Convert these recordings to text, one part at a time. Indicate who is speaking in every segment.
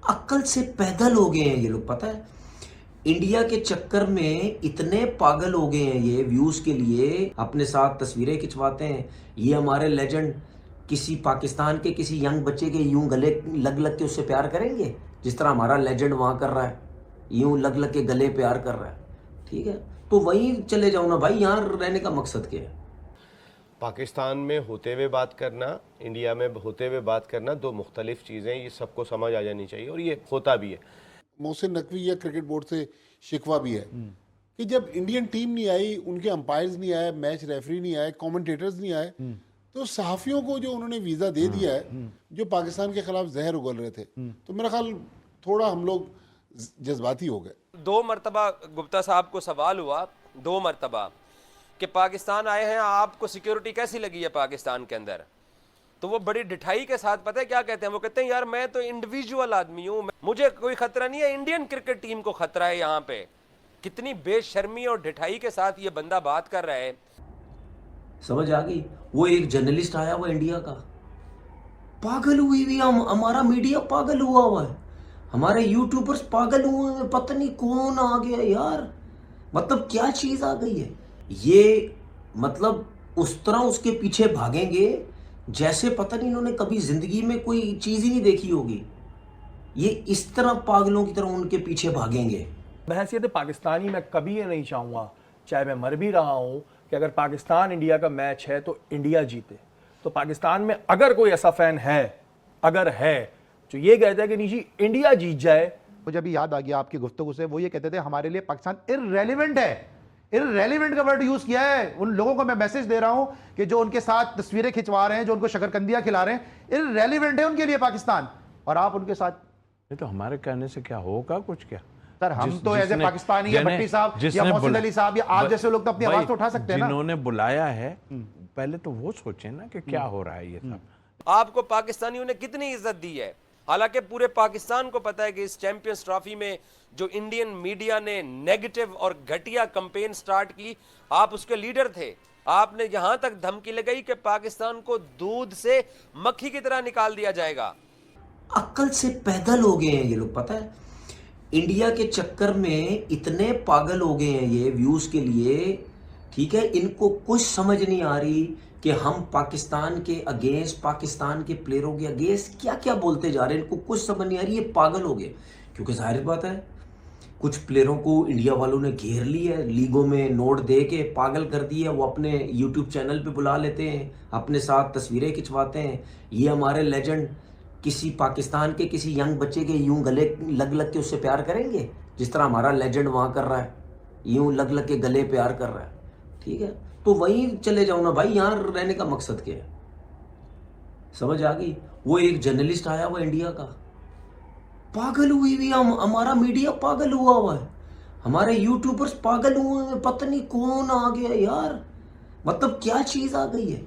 Speaker 1: अक्ल से पैदल हो गए हैं ये लोग, पता है। इंडिया के चक्कर में इतने पागल हो गए हैं ये, व्यूज के लिए अपने साथ तस्वीरें खिंचवाते हैं। ये हमारे लेजेंड किसी पाकिस्तान के किसी यंग बच्चे के यूं गले लग लग के उससे प्यार करेंगे जिस तरह हमारा लेजेंड वहां कर रहा है, यूं लग लग के गले प्यार कर रहा है। ठीक है, तो वहीं चले जाओ ना भाई, यहाँ रहने का मकसद क्या है।
Speaker 2: पाकिस्तान में होते हुए बात करना, इंडिया में होते हुए बात करना दो मुख्तलिफ चीज़ें, ये सबको समझ आ जानी चाहिए और ये होता भी है।
Speaker 3: मोहसिन नकवी या क्रिकेट बोर्ड से शिकवा भी है कि जब इंडियन टीम नहीं आई, उनके अंपायर्स नहीं आए, मैच रेफरी नहीं आए, कमेंटेटर्स नहीं आए, तो सहाफियों को जो उन्होंने वीज़ा दे दिया है जो पाकिस्तान के खिलाफ जहर उगल रहे थे, तो मेरा ख्याल थोड़ा हम लोग जज्बाती हो गए।
Speaker 4: 2 मरतबा गुप्ता साहब को सवाल हुआ, 2 मरतबा कि पाकिस्तान आए हैं, आपको सिक्योरिटी कैसी लगी है पाकिस्तान के अंदर। तो वो बड़ी ढिठाई के साथ पता है क्या कहते हैं, वो कहते हैं यार मैं तो इंडिविजुअल आदमी हूँ, मुझे कोई खतरा नहीं है, इंडियन क्रिकेट टीम को खतरा है यहाँ पे। कितनी बेशर्मी और ढिठाई के साथ ये बंदा बात कर रहा है।
Speaker 1: समझ आ गई। वो एक जर्नलिस्ट आया हुआ इंडिया का, पागल हुई हुई हमारा मीडिया पागल हुआ हुआ है, हमारे यूट्यूबर्स पागल हुए हैं, पता नहीं कौन आ गया यार। मतलब क्या चीज आ गई है ये, मतलब उस तरह उसके पीछे भागेंगे जैसे पता नहीं इन्होंने कभी जिंदगी में कोई चीज ही नहीं देखी होगी। ये इस तरह पागलों की तरह उनके पीछे भागेंगे।
Speaker 5: बहसीत पाकिस्तानी मैं कभी ये नहीं चाहूँगा, चाहे मैं मर भी रहा हूँ, कि अगर पाकिस्तान इंडिया का मैच है तो इंडिया जीते। तो पाकिस्तान में अगर कोई ऐसा फैन है, अगर है जो ये कहता है कि नहीं जी इंडिया जीत जाए,
Speaker 6: तो जब याद आ गया आपकी गुफ्तगू से, वो ये कहते थे हमारे लिए पाकिस्तान इररेलेवेंट है। इररेलेवेंट का वर्ड यूज किया है। उन लोगों को मैं मैसेज दे रहा हूं कि जो उनके साथ तस्वीरें खिंचवा रहे हैं, जो उनको शकरकंदियां खिला रहे हैं, इररेलेवेंट है उनके लिए पाकिस्तान, और आप उनके साथ।
Speaker 7: ये तो हमारे कहने से क्या होगा कुछ, क्या
Speaker 6: सर हम तो एज ए पाकिस्तानी या भट्टी साहब या मोहसिन अली साहब या आप जैसे लोग तो अपनी आवाज तो उठा सकते हैं ना।
Speaker 7: जिन्होंने बुलाया है पहले तो वो सोचे ना कि क्या हो रहा है ये सब।
Speaker 4: आपको पाकिस्तानियों ने कितनी इज्जत दी है, हालांकि पूरे पाकिस्तान को पता है कि इस चैंपियंस ट्रॉफी में जो इंडियन मीडिया ने नेगेटिव और घटिया कैंपेन स्टार्ट की, आप उसके लीडर थे। आपने यहां तक धमकी लगाई कि पाकिस्तान को दूध से मक्खी की तरह निकाल दिया जाएगा।
Speaker 1: अक्ल से पैदल हो गए हैं ये लोग, पता है। इंडिया के चक्कर में इतने पागल हो गए हैं ये व्यूज के लिए। ठीक है, इनको कुछ समझ नहीं आ रही कि हम पाकिस्तान के अगेंस्ट, पाकिस्तान के प्लेयरों के अगेंस्ट क्या क्या बोलते जा रहे हैं, इनको कुछ समझ नहीं आ रही। ये पागल हो गए क्योंकि जाहिर बात है कुछ प्लेयरों को इंडिया वालों ने घेर लिया है, लीगों में नोट दे के पागल कर दिया। वो अपने यूट्यूब चैनल पे बुला लेते हैं, अपने साथ तस्वीरें खिंचवाते हैं। ये हमारे लेजेंड किसी पाकिस्तान के किसी यंग बच्चे के यूं गले लग लग के उससे प्यार करेंगे जिस तरह हमारा लेजेंड वहां कर रहा है, यूं लग लग के गले प्यार कर रहा है। ठीक है, तो वहीं चले जाओ ना भाई, यहाँ रहने का मकसद क्या है। समझ आ गई। वो एक जर्नलिस्ट आया हुआ इंडिया का, पागल हुई हुई हमारा मीडिया पागल हुआ हुआ है, हमारे यूट्यूबर्स पागल हुए हैं, पता नहीं कौन आ गया यार। मतलब क्या चीज आ गई है।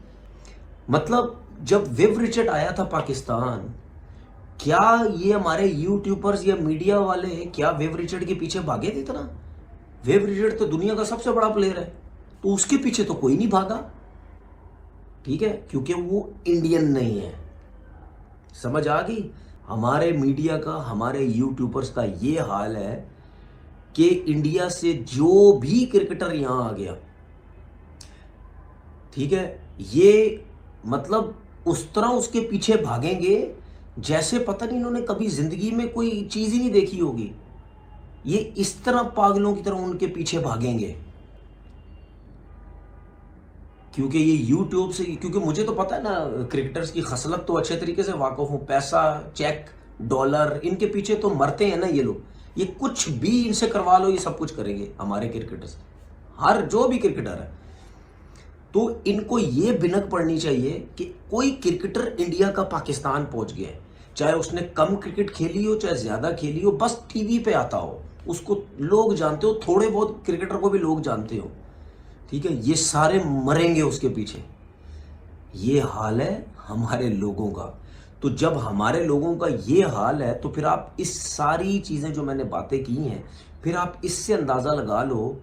Speaker 1: मतलब जब विव रिचर्ड आया था पाकिस्तान, क्या ये हमारे यूट्यूबर्स या मीडिया वाले क्या विव रिचर्ड के पीछे भागे थे इतना। विव रिचर्ड तो दुनिया का सबसे बड़ा प्लेयर है, तो उसके पीछे तो कोई नहीं भागा। ठीक है, क्योंकि वो इंडियन नहीं है। समझ आ गई। हमारे मीडिया का, हमारे यूट्यूबर्स का ये हाल है कि इंडिया से जो भी क्रिकेटर यहां आ गया, ठीक है, ये मतलब उस तरह उसके पीछे भागेंगे जैसे पता नहीं इन्होंने कभी जिंदगी में कोई चीज ही नहीं देखी होगी। ये इस तरह पागलों की तरह उनके पीछे भागेंगे क्योंकि ये यूट्यूब से, क्योंकि मुझे तो पता है ना क्रिकेटर्स की खसलत तो अच्छे तरीके से वाकिफ हूं। पैसा, चेक, डॉलर, इनके पीछे तो मरते हैं ना ये लोग। ये कुछ भी इनसे करवा लो, ये सब कुछ करेंगे हमारे क्रिकेटर्स, हर जो भी क्रिकेटर है। तो इनको ये भिनक पड़नी चाहिए कि कोई क्रिकेटर इंडिया का पाकिस्तान पहुंच गया है, चाहे उसने कम क्रिकेट खेली हो चाहे ज्यादा खेली हो, बस टीवी पे आता हो, उसको लोग जानते हो, थोड़े बहुत क्रिकेटर को भी लोग जानते हो। ठीक है, ये सारे मरेंगे उसके पीछे। ये हाल है हमारे लोगों का। तो जब हमारे लोगों का ये हाल है तो फिर आप इस सारी चीजें जो मैंने बातें की हैं, फिर आप इससे अंदाजा लगा लो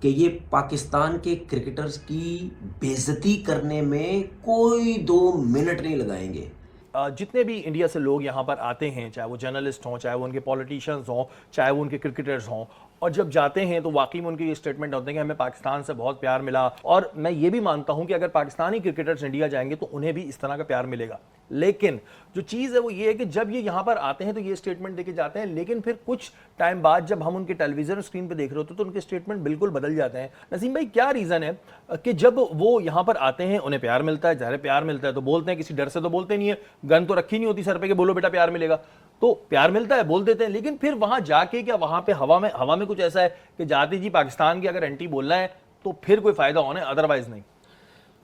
Speaker 1: कि ये पाकिस्तान के क्रिकेटर्स की बेइज्जती करने में कोई 2 मिनट नहीं लगाएंगे।
Speaker 5: जितने भी इंडिया से लोग यहाँ पर आते हैं, चाहे वो जर्नलिस्ट हों, चाहे वो उनके पॉलिटिशियंस हों, चाहे वो उनके क्रिकेटर्स हों, और जब जाते हैं तो वाकई में उनके ये स्टेटमेंट होते हैं कि हमें पाकिस्तान से बहुत प्यार मिला। और मैं ये भी मानता हूं कि अगर पाकिस्तानी क्रिकेटर्स इंडिया जाएंगे तो उन्हें भी इस तरह का प्यार मिलेगा। लेकिन जो चीज़ है वो ये है कि जब ये यहाँ पर आते हैं तो ये स्टेटमेंट देके जाते हैं, लेकिन फिर कुछ टाइम बाद जब हम उनके टेलीविजन स्क्रीन पे देख रहे होते हैं तो उनके स्टेटमेंट बिल्कुल बदल जाते हैं। नसीम भाई, क्या रीज़न है कि जब वो यहाँ पर आते हैं उन्हें प्यार मिलता है, ज़ाहिर प्यार मिलता है तो बोलते हैं, किसी डर से तो बोलते नहीं है, गन तो रखी नहीं होती सर पे कि बोलो बेटा प्यार मिलेगा, तो प्यार मिलता है बोल देते हैं। लेकिन फिर वहां जाके क्या वहां पे हवा में कुछ ऐसा है कि जाते जी पाकिस्तान की अगर एंटी बोलना है तो फिर कोई फायदा होना है, अदरवाइज नहीं।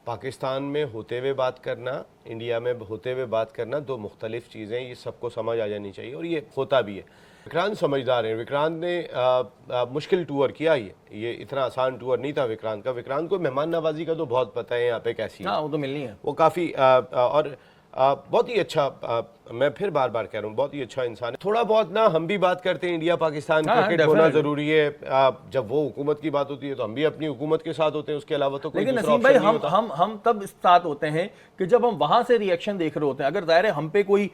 Speaker 2: पाकिस्तान में होते हुए बात करना, इंडिया में होते हुए बात करना दो मुख्तलिफ चीज़ें, ये सबको समझ आ जानी चाहिए और ये होता भी है। विक्रांत समझदार है। विक्रांत ने मुश्किल टूर किया, ये इतना आसान टूर नहीं था विक्रांत का। विक्रांत को मेहमान नवाजी का तो बहुत पता है यहाँ पे कैसी है।
Speaker 5: हाँ, वो तो मिलनी है।
Speaker 2: वो काफ़ी और बहुत ही अच्छा, मैं फिर बार बार कह रहा हूँ, बहुत ही अच्छा इंसान है। थोड़ा बहुत ना हम भी बात करते हैं, इंडिया पाकिस्तान क्रिकेट होना जरूरी है। जब वो हुकूमत की बात होती है तो हम भी अपनी हुकूमत के साथ होते हैं, उसके अलावा तो कोई
Speaker 5: लेकिन
Speaker 2: दूसरा
Speaker 5: नसीम भाई,
Speaker 2: ऑप्शन नहीं होता।
Speaker 5: हम तब इस साथ होते हैं कि जब हम वहां से रिएक्शन देख रहे होते हैं। अगर ज़ाहिर है हम पे कोई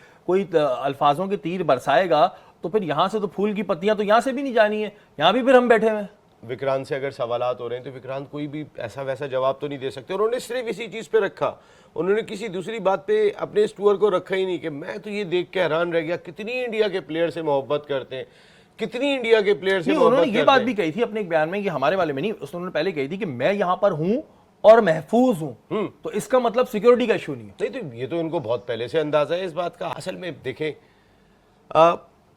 Speaker 5: अल्फाजों के तीर बरसाएगा तो फिर यहाँ से तो फूल की पत्तियां तो यहाँ से भी नहीं जानी है, यहाँ भी फिर हम बैठे हुए हैं।
Speaker 2: विक्रांत से अगर सवालात हो रहे हैं तो विक्रांत कोई भी ऐसा वैसा जवाब तो नहीं दे सकते। उन्होंने सिर्फ इसी चीज़ पे रखा, उन्होंने किसी दूसरी बात पे अपने इस टूर को रखा ही नहीं। कि मैं तो ये देख के हैरान रह गया कितनी इंडिया के प्लेयर से मोहब्बत करते हैं, कितनी इंडिया के प्लेयर से मोहब्बत करते हैं।
Speaker 5: उन्होंने ये बात भी कही थी अपने एक बयान में, कि हमारे वाले में नहीं, उन्होंने पहले कही थी कि मैं यहाँ पर हूँ और महफूज हूँ, तो इसका मतलब सिक्योरिटी का इशू नहीं है।
Speaker 2: नहीं, तो ये तो इनको बहुत पहले से अंदाजा है इस बात का। असल में देखें,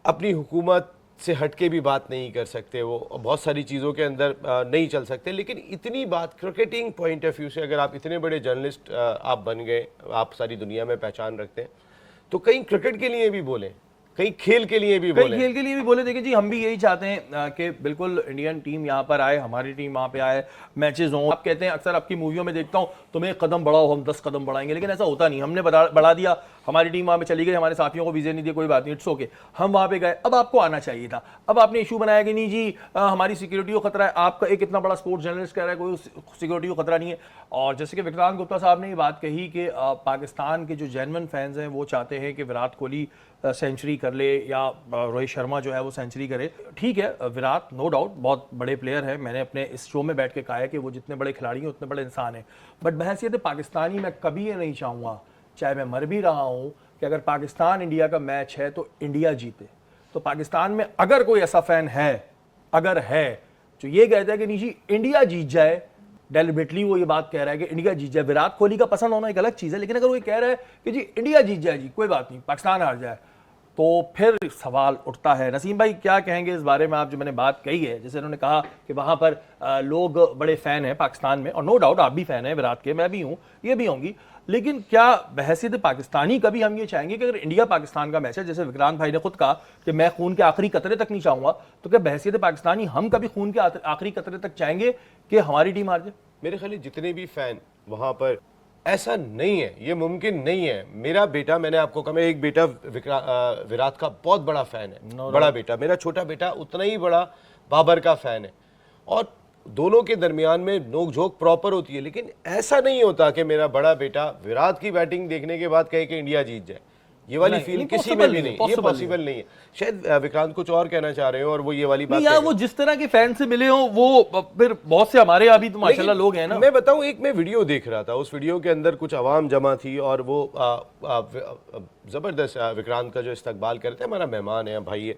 Speaker 2: अपनी हुकूमत से हटके भी बात नहीं कर सकते, वो बहुत सारी चीज़ों के अंदर नहीं चल सकते। लेकिन इतनी बात क्रिकेटिंग पॉइंट ऑफ व्यू से, अगर आप इतने बड़े जर्नलिस्ट आप बन गए, आप सारी दुनिया में पहचान रखते हैं, तो कहीं क्रिकेट के लिए भी बोलें, कहीं खेल के लिए भी बोले।
Speaker 5: खेल के लिए भी बोले। देखिए जी, हम भी यही चाहते हैं कि बिल्कुल इंडियन टीम यहाँ पर आए, हमारी टीम वहाँ पे आए, मैचेस हों। आप कहते हैं, अक्सर आपकी मूवियों में देखता हूँ, तुम एक कदम बढ़ाओ हम 10 कदम बढ़ाएंगे, लेकिन ऐसा होता नहीं। हमने बढ़ा दिया, हमारी टीम वहाँ पे चली गई, हमारे साथियों को वीज़े नहीं दिए, कोई बात नहीं, इट्स ओके, हम वहाँ पे गए। अब आपको आना चाहिए था। अब आपने इशू बनाया कि नहीं जी हमारी सिक्योरिटी को खतरा है। आपका एक इतना बड़ा स्पोर्ट्स जर्नलिस्ट कह रहा है कोई सिक्योरिटी को खतरा नहीं है। और जैसे कि विक्रांत गुप्ता साहब ने ये बात कही कि पाकिस्तान के जो जेन्युइन फैंस हैं वो चाहते हैं कि विराट कोहली सेंचुरी कर ले या रोहित शर्मा जो है वो सेंचुरी करे। ठीक है, विराट नो डाउट बहुत बड़े प्लेयर है, मैंने अपने इस शो में बैठ के कहा है कि वो जितने बड़े खिलाड़ी हैं उतने बड़े इंसान हैं। बट बहैसियत पाकिस्तानी मैं कभी ये नहीं चाहूँगा, चाहे मैं मर भी रहा हूँ, कि अगर पाकिस्तान इंडिया का मैच है तो इंडिया जीते। तो पाकिस्तान में अगर कोई ऐसा फैन है, अगर है जो ये कहता है कि नहीं जी इंडिया जीत जाए, डेलिबरेटली वो ये बात कह रहा है कि इंडिया जीत जाए, विराट कोहली का पसंद होना एक अलग चीज़ है, लेकिन अगर वो ये कह रहा है कि जी इंडिया जीत जाए जी, कोई बात नहीं, पाकिस्तान हार जाए, तो फिर सवाल उठता है। नसीम भाई क्या कहेंगे इस बारे में? आप जो मैंने बात कही है, जैसे उन्होंने कहा कि वहाँ पर लोग बड़े फ़ैन हैं पाकिस्तान में, और नो डाउट आप भी फ़ैन हैं विराट के, मैं भी हूँ, ये भी होंगी, लेकिन क्या बहैसियत पाकिस्तानी कभी हम ये चाहेंगे कि अगर इंडिया पाकिस्तान का मैच है, जैसे विक्रांत भाई ने खुद कहा कि मैं खून के आखिरी कतरे तक नहीं चाहूँगा, तो क्या बहैसियत पाकिस्तानी हम कभी खून के आखिरी कतरे तक चाहेंगे कि हमारी टीम हार जाए?
Speaker 2: मेरे ख्याल जितने भी फ़ैन वहाँ पर, ऐसा नहीं है, ये मुमकिन नहीं है। मेरा बेटा, मैंने आपको कहा, मैं एक बेटा विराट का बहुत बड़ा फ़ैन है, बड़ा बेटा, मेरा छोटा बेटा उतना ही बड़ा बाबर का फ़ैन है, और दोनों के दरमियान में नोक झोंक प्रॉपर होती है। लेकिन ऐसा नहीं होता कि मेरा बड़ा बेटा विराट की बैटिंग देखने के बाद कहे कि इंडिया जीत जाए, ये वाली फील किसी में भी नहीं, ये पॉसिबल नहीं है। शायद विक्रांत कुछ और कहना चाह रहे हो और वो ये वाली बात
Speaker 5: यार, वो जिस तरह के फैन से मिले हो, वो फिर बहुत से हमारे यहाँ भी तो माशाल्लाह लोग हैं ना।
Speaker 2: मैं बताऊं, एक मैं वीडियो देख रहा था, उस वीडियो के अंदर कुछ आवाम जमा थी और वो जबरदस्त विक्रांत का जो इस्तकबाल करते हैं, हमारा मेहमान है, भाई है,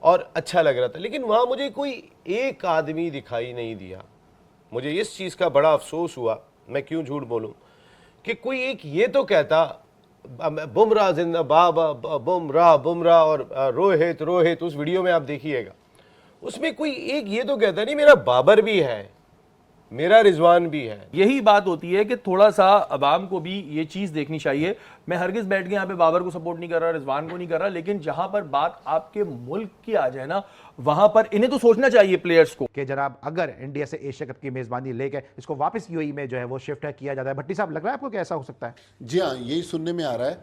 Speaker 2: और अच्छा लग रहा था। लेकिन वहाँ मुझे कोई एक आदमी दिखाई नहीं दिया। मुझे इस चीज़ का बड़ा अफसोस हुआ, मैं क्यों झूठ बोलूँ, कि कोई एक ये तो कहता बुमराह जिंदाबाद, बुमराह और रोहित रोहित, उस वीडियो में आप देखिएगा, उसमें कोई एक ये तो कहता नहीं मेरा बाबर भी है, मेरा रिजवान भी है।
Speaker 5: यही बात होती है कि थोड़ा सा अवाम को भी ये चीज़ देखनी चाहिए। मैं हरगिज़ बैठ के यहाँ पे बाबर को सपोर्ट नहीं कर रहा, रिजवान को नहीं कर रहा, लेकिन जहां पर बात आपके मुल्क की आ जाए ना, वहां पर इन्हें तो सोचना चाहिए प्लेयर्स को
Speaker 6: कि जनाब अगर इंडिया से एशिया कप की मेज़बानी लेकर इसको वापस यूएई में जो है वो शिफ्ट किया जाता है। भट्टी साहब, लग रहा है आपको कि ऐसा हो सकता है?
Speaker 3: जी हाँ, यही सुनने में आ रहा है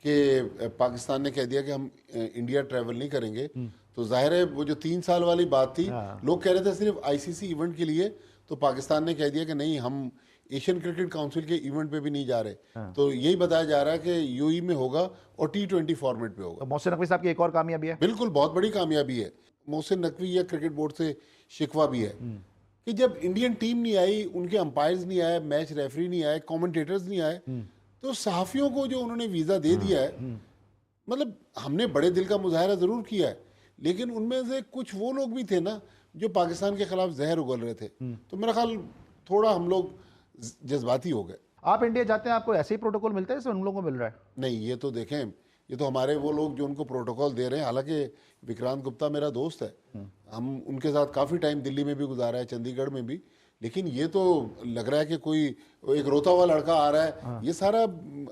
Speaker 3: कि पाकिस्तान ने कह दिया कि हम इंडिया ट्रैवल नहीं करेंगे। तो जाहिर है वो जो 3 साल वाली बात थी, लोग कह रहे थे सिर्फ आईसीसी इवेंट के लिए, तो पाकिस्तान ने कह दिया कि नहीं, हम एशियन क्रिकेट काउंसिल के इवेंट पे भी नहीं जा रहे। तो यही बताया जा रहा है कि यूएई में होगा और T20 फॉर्मेट पे होगा।
Speaker 6: तो मोहसिन नकवी साहब की एक और कामयाबी है।
Speaker 3: बिल्कुल, बहुत बड़ी कामयाबी है। मोहसिन नकवी या क्रिकेट बोर्ड से शिकवा भी है कि जब इंडियन टीम नहीं आई, उनके अंपायर्स नहीं आए, मैच रेफरी नहीं आए, कमेंटेटर्स नहीं आए, तो सहाफियों को जो उन्होंने वीज़ा दे दिया है, मतलब हमने बड़े दिल का मुजाहरा ज़रूर किया है, लेकिन उनमें से कुछ वो लोग भी थे ना जो पाकिस्तान के खिलाफ जहर उगल रहे थे। तो मेरा ख्याल थोड़ा हम लोग जज्बाती हो गए।
Speaker 6: आप इंडिया जाते हैं, आपको ऐसे ही प्रोटोकॉल मिलता है जैसे उन लोगों को मिल रहा है?
Speaker 3: नहीं, ये तो देखें, ये तो हमारे वो लोग जो उनको प्रोटोकॉल दे रहे हैं, हालांकि विक्रांत गुप्ता मेरा दोस्त है, हम उनके साथ काफ़ी टाइम दिल्ली में भी गुजारा है, चंडीगढ़ में भी, लेकिन ये तो लग रहा है कि कोई एक रोता हुआ लड़का आ रहा है। ये सारा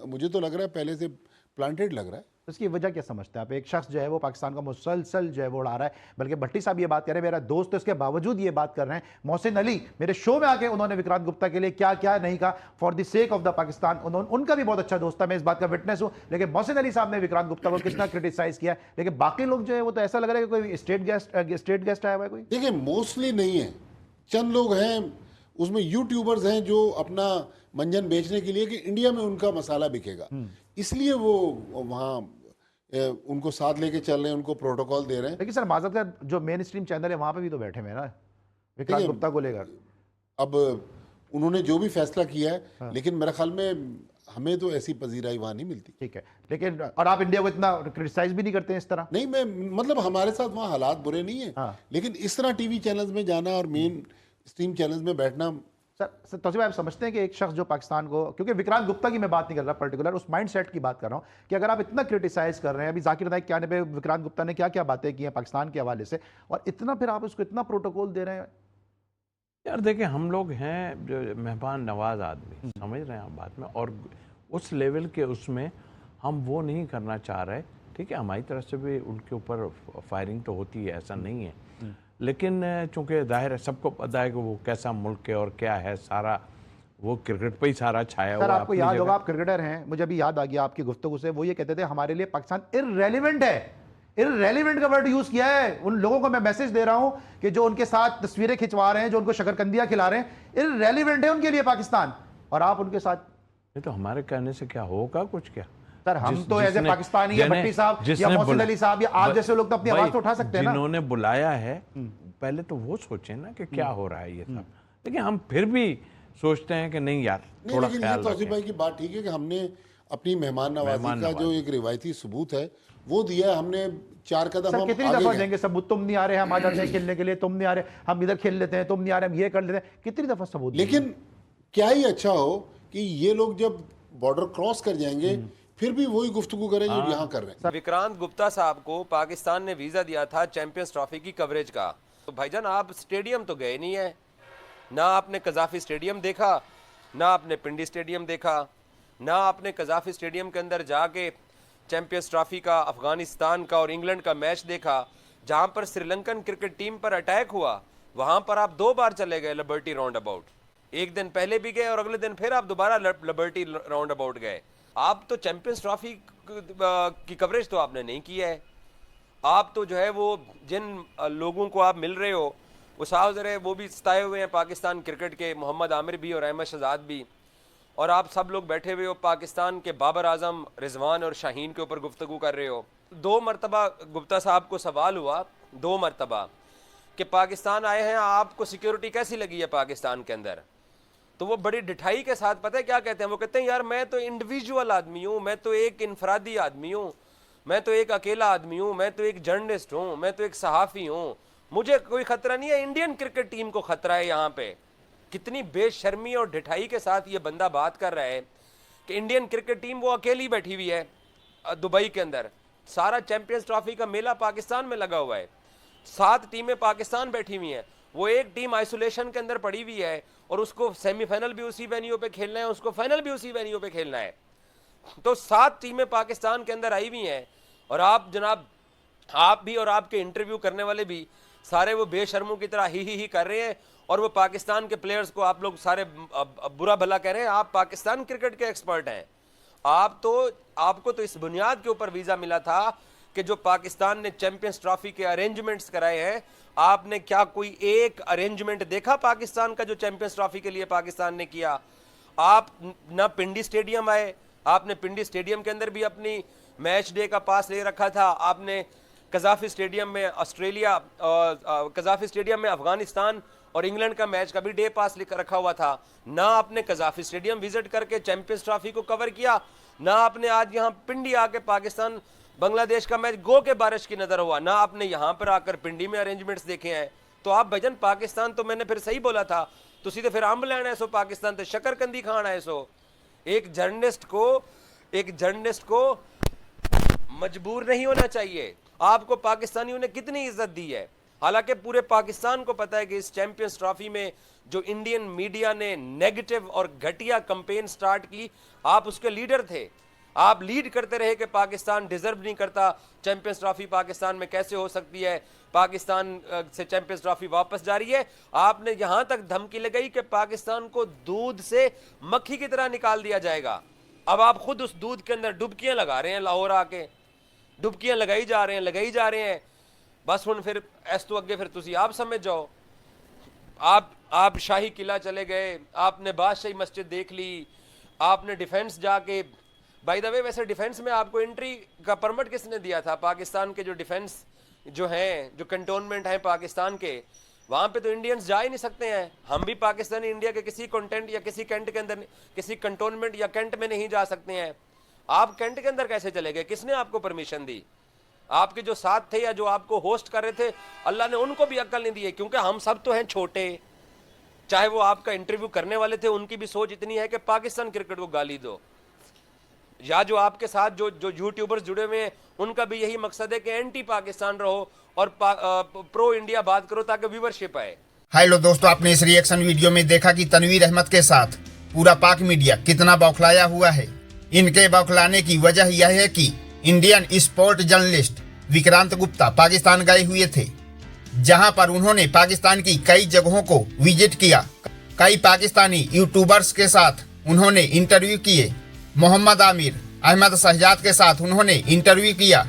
Speaker 3: मुझे तो लग रहा है पहले से प्लांटेड लग रहा है।
Speaker 6: इसकी वजह क्या समझते हैं आप? एक शख्स जो है वो पाकिस्तान का मुसलसल जो है वो उड़ा रहा है, बल्कि भट्टी साहब ये बात कह रहे हैं, मेरा दोस्त तो इसके बावजूद ये बात कर रहे हैं। मोहसिन अली मेरे शो में आके उन्होंने विक्रांत गुप्ता के लिए क्या क्या नहीं कहा, for the sake of the Pakistan. उनका भी बहुत अच्छा दोस्त था, मैं इस बात का विटनेस हूं, लेकिन मोहसिन अली साहब ने विक्रांत गुप्ता को कितना क्रिटिसाइज किया, लेकिन बाकी लोग जो है वो तो ऐसा लग रहा है कि कोई स्टेट गेस्ट आया हुआ है कोई।
Speaker 3: देखिए, मोस्टली नहीं है, चंद लोग हैं, उसमें यूट्यूबर्स हैं जो अपना मंजन बेचने के लिए कि इंडिया में उनका मसाला बिकेगा, इसलिए वो वहाँ उनको साथ लेके चल रहे हैं, उनको प्रोटोकॉल दे रहे हैं।
Speaker 6: लेकिन सर माजरत का जो मेन स्ट्रीम चैनल है वहां पे भी तो बैठे हुए हैं ना विक्रांत गुप्ता को लेकर।
Speaker 3: अब उन्होंने जो भी फैसला किया है, लेकिन मेरे ख्याल में हमें तो ऐसी पजीराई वहाँ नहीं मिलती।
Speaker 6: ठीक है, लेकिन और आप इंडिया को इतना क्रिटिसाइज भी नहीं करते हैं इस तरह?
Speaker 3: नहीं, मैं मतलब हमारे साथ वहाँ हालात बुरे नहीं है, लेकिन इस तरह टीवी चैनल्स में जाना और मेन स्ट्रीम चैनल्स में बैठना।
Speaker 6: सर तौसीफ भाई, आप समझते हैं कि एक शख्स जो पाकिस्तान को, क्योंकि विक्रांत गुप्ता की मैं बात नहीं कर रहा पर्टिकुलर, उस माइंडसेट की बात कर रहा हूं कि अगर आप इतना क्रिटिसाइज कर रहे हैं, अभी जाकिर नाइक के आने पे विक्रांत गुप्ता ने क्या क्या बातें की हैं पाकिस्तान के हवाले से, और इतना फिर आप उसको इतना प्रोटोकॉल दे रहे हैं।
Speaker 7: यार देखिए, हम लोग हैं जो मेहमान नवाज आदमी, समझ रहे हैं आप बात में, और उस लेवल के उसमें हम वो नहीं करना चाह रहे। ठीक है, हमारी तरफ से भी उनके ऊपर फायरिंग तो होती है, ऐसा नहीं है, लेकिन चूंकि जाहिर है सबको पता है कि वो कैसा मुल्क है और क्या है, सारा वो क्रिकेट पे ही सारा छाया हुआ है।
Speaker 6: आपको याद होगा, आप क्रिकेटर हैं, मुझे अभी याद आ गया आपकी गुफ्तगू से, वो ये कहते थे हमारे लिए पाकिस्तान इररेलेवेंट है। इररेलेवेंट का वर्ड यूज किया है। उन लोगों को मैं मैसेज दे रहा हूं कि जो उनके साथ तस्वीरें खिंचवा रहे हैं, जो उनको शकरकंदियां खिला रहे हैं, इररेलेवेंट है उनके लिए पाकिस्तान, और आप उनके साथ।
Speaker 7: ये तो हमारे कहने से क्या होगा कुछ? क्या
Speaker 6: सर, हम तो एज ए पाकिस्तानी या भट्टी साहब या मोहसिन अली साहब या आप जैसे लोग तो अपनी आवाज तो उठा सकते हैं ना।
Speaker 7: जिन्होंने बुलाया है पहले तो वो सोचें ना कि क्या हो रहा है ये सब, लेकिन हम फिर भी सोचते हैं कि नहीं यार, थोड़ा
Speaker 3: लेकिन
Speaker 7: ख्याल
Speaker 3: ये तौसीफ
Speaker 7: रखें।
Speaker 3: भाई की बात ठीक है कि हमने अपनी मेहमान नवाजी का जो एक रिवायती सबूत है वो दिया है। हमने 4 कदम
Speaker 6: सर
Speaker 3: हम
Speaker 6: कितनी
Speaker 3: आगे
Speaker 6: दफा
Speaker 3: गए।
Speaker 6: देंगे सबूत? तुम नहीं आ रहे, हम आ जाते हैं खेलने के लिए, तुम नहीं आ रहे, हम इधर खेल लेते हैं, तुम नहीं आ रहे, हम ये कर लेते हैं, कितनी दफा सबूत?
Speaker 3: लेकिन क्या ही अच्छा हो कि ये लोग जब बॉर्डर क्रॉस कर जाएंगे फिर भी वही गुफ्तगू करें जो यहाँ कर रहे हैं।
Speaker 4: विक्रांत गुप्ता साहब को पाकिस्तान ने वीजा दिया था चैंपियंस ट्रॉफी की कवरेज का, तो भाईजान आप स्टेडियम तो गए नहीं है, ना आपने कजाफी स्टेडियम देखा, ना आपने पिंडी स्टेडियम देखा, ना आपने कजाफी स्टेडियम के अंदर जाके चैंपियंस ट्रॉफी का अफगानिस्तान का और इंग्लैंड का मैच देखा, जहां पर श्रीलंकन क्रिकेट टीम पर अटैक हुआ, वहां पर आप 2 बार चले गए लिबर्टी राउंड अबाउट, एक दिन पहले भी गए और अगले दिन फिर आप दोबारा लिबर्टी राउंड अबाउट गए। आप तो चैंपियंस ट्रॉफी की कवरेज तो आपने नहीं की है। आप तो जो है वो जिन लोगों को आप मिल रहे हो वो साहब जरे वो भी सताए हुए हैं पाकिस्तान क्रिकेट के, मोहम्मद आमिर भी और अहमद शहजाद भी, और आप सब लोग बैठे हुए हो पाकिस्तान के बाबर आजम, रिजवान और शाहीन के ऊपर गुफ्तगू कर रहे हो। 2 मरतबा गुप्ता साहब को सवाल हुआ, 2 मरतबा, कि पाकिस्तान आए हैं, आपको सिक्योरिटी कैसी लगी है पाकिस्तान के अंदर? तो वो बड़ी ढिठाई के साथ पता है क्या कहते हैं? वो कहते हैं यार मैं तो इंडिविजुअल आदमी हूँ, मैं तो एक इनफरादी आदमी हूँ, मैं तो एक अकेला आदमी हूँ, मैं तो एक जर्नलिस्ट हूँ, मैं तो एक सहाफ़ी हूँ, मुझे कोई खतरा नहीं है, इंडियन क्रिकेट टीम को खतरा है यहाँ पे। कितनी बेशर्मी और ढिठाई के साथ ये बंदा बात कर रहा है कि इंडियन क्रिकेट टीम वो अकेली बैठी हुई है दुबई के अंदर, सारा चैंपियंस ट्रॉफी का मेला पाकिस्तान में लगा हुआ है, 7 टीमें पाकिस्तान बैठी हुई हैं, वो एक टीम आइसोलेशन के अंदर पड़ी हुई है और उसको सेमीफाइनल भी उसी वेन्यू पे खेलना है, उसको फाइनल भी उसी वेन्यू पे खेलना है। तो 7 टीमें पाकिस्तान के अंदर आई हुई हैं और आप जनाब, आप भी और आपके इंटरव्यू करने वाले भी सारे वो बेशर्मों की तरह ही कर रहे हैं और वो पाकिस्तान के प्लेयर्स को आप लोग सारे बुरा भला कह रहे हैं। आप पाकिस्तान क्रिकेट के एक्सपर्ट हैं, आपको तो इस बुनियाद के ऊपर वीज़ा मिला था कि जो पाकिस्तान ने चैंपियंस ट्रॉफी के अरेंजमेंट्स कराए हैं, आपने क्या कोई एक अरेंजमेंट देखा पाकिस्तान का जो चैंपियंस ट्रॉफी के लिए पाकिस्तान ने किया? आप ना पिंडी स्टेडियम आए, आपने पिंडी स्टेडियम के अंदर भी अपनी मैच डे का पास ले रखा था, आपने कजाफी स्टेडियम में ऑस्ट्रेलिया, कजाफी स्टेडियम में अफगानिस्तान और इंग्लैंड का मैच का भी डे पास लिख रखा हुआ था, ना आपने कजाफी स्टेडियम विजिट करके चैंपियंस ट्रॉफी को कवर किया, ना आपने आज यहाँ पिंडी आके पाकिस्तान बांग्लादेश का मैच गो के बारिश की नजर हुआ, ना आपने यहाँ पर आकर पिंडी में अरेंजमेंट्स देखे हैं। तो आप भजन पाकिस्तान, तो मैंने फिर सही बोला था, तो सीधे फिर अंब लेना है सो पाकिस्तान तो शकरकंदी खाना है सो। एक जर्नलिस्ट को मजबूर नहीं होना चाहिए। आपको पाकिस्तानियों ने कितनी इज्जत दी है, हालांकि पूरे पाकिस्तान को पता है कि इस चैंपियंस ट्रॉफी में जो इंडियन मीडिया ने नेगेटिव और घटिया कैंपेन स्टार्ट की, आप उसके लीडर थे। आप लीड करते रहे कि पाकिस्तान डिजर्व नहीं करता, चैंपियंस ट्रॉफी पाकिस्तान में कैसे हो सकती है, पाकिस्तान से चैंपियंस ट्रॉफी वापस जा रही है। आपने यहां तक धमकी लगाई कि पाकिस्तान को दूध से मक्खी की तरह निकाल दिया जाएगा। अब आप खुद उस दूध के अंदर डुबकियां लगा रहे हैं, लाहौर आके डुबकियां लगाई जा रहे हैं। बस हुन फिर ऐस तो अगे फिर तुसी आप समझ जाओ। आप शाही किला चले गए, आपने बादशाही मस्जिद देख ली, आपने डिफेंस जाके, बाय द वे वैसे डिफेंस में आपको एंट्री का परमिट किसने दिया था? पाकिस्तान के जो डिफेंस जो हैं, जो कंटोनमेंट हैं पाकिस्तान के, वहाँ पे तो इंडियंस जा ही नहीं सकते हैं। हम भी पाकिस्तानी इंडिया के किसी कंटेंट या किसी कैंट के अंदर, किसी कंटोनमेंट या कैंट में नहीं जा सकते हैं। आप कैंट के अंदर कैसे चले गए? किसने आपको परमिशन दी? आपके जो साथ थे या जो आपको होस्ट कर रहे थे, अल्लाह ने उनको भी अक्ल नहीं दी है, क्योंकि हम सब तो हैं छोटे। चाहे वो आपका इंटरव्यू करने वाले थे, उनकी भी सोच इतनी है कि पाकिस्तान क्रिकेट को गाली दो, या जो आपके साथ जो यूट्यूबर्स जुड़े हुए हैं, उनका भी यही मकसद है कि एंटी पाकिस्तान रहो और प्रो इंडिया बात करो ताकि व्यूवरशिप आए।
Speaker 8: हेलो दोस्तों, आपने इस रिएक्शन वीडियो में देखा कि तनवीर अहमद के साथ पूरा पाक मीडिया कितना बौखलाया हुआ है। इनके बौखलाने की वजह यह है कि Indian sport journalist Vikrant Gupta Pakistan गए हुए थे, जहां पर उन्होंने पाकिस्तान की कई जगहों को विजिट किया। कई पाकिस्तानी यूट्यूबर्स के साथ उन्होंने इंटरव्यू किए। मोहम्मद आमिर, अहमद शहजाद के साथ उन्होंने इंटरव्यू किया।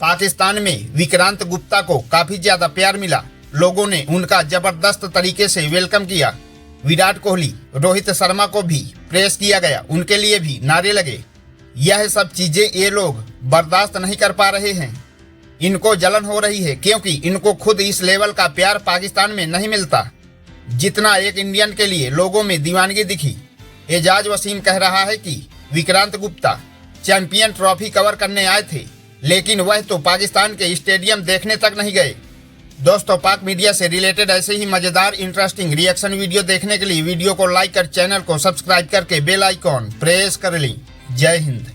Speaker 8: पाकिस्तान में विक्रांत गुप्ता को काफी ज्यादा प्यार मिला। लोगों ने उनका जबरदस्त तरीके से वेलकम किया। विराट कोहली, रोहित शर्मा को भी प्रेस किया गया, उनके लिए भी नारे लगे। यह सब चीजें ये लोग बर्दाश्त नहीं कर पा रहे हैं। इनको जलन हो रही है, क्योंकि इनको खुद इस लेवल का प्यार पाकिस्तान में नहीं मिलता जितना एक इंडियन के लिए लोगों में दीवानगी दिखी। एजाज वसीम कह रहा है कि Vikrant Gupta champion trophy cover करने आए थे, लेकिन वह तो पाकिस्तान के स्टेडियम देखने तक नहीं गए। दोस्तों, पाक मीडिया से रिलेटेड ऐसे ही मजेदार इंटरेस्टिंग रिएक्शन वीडियो देखने के लिए वीडियो को लाइक कर चैनल को सब्सक्राइब करके बेल आइकॉन प्रेस कर लें। जय हिंद।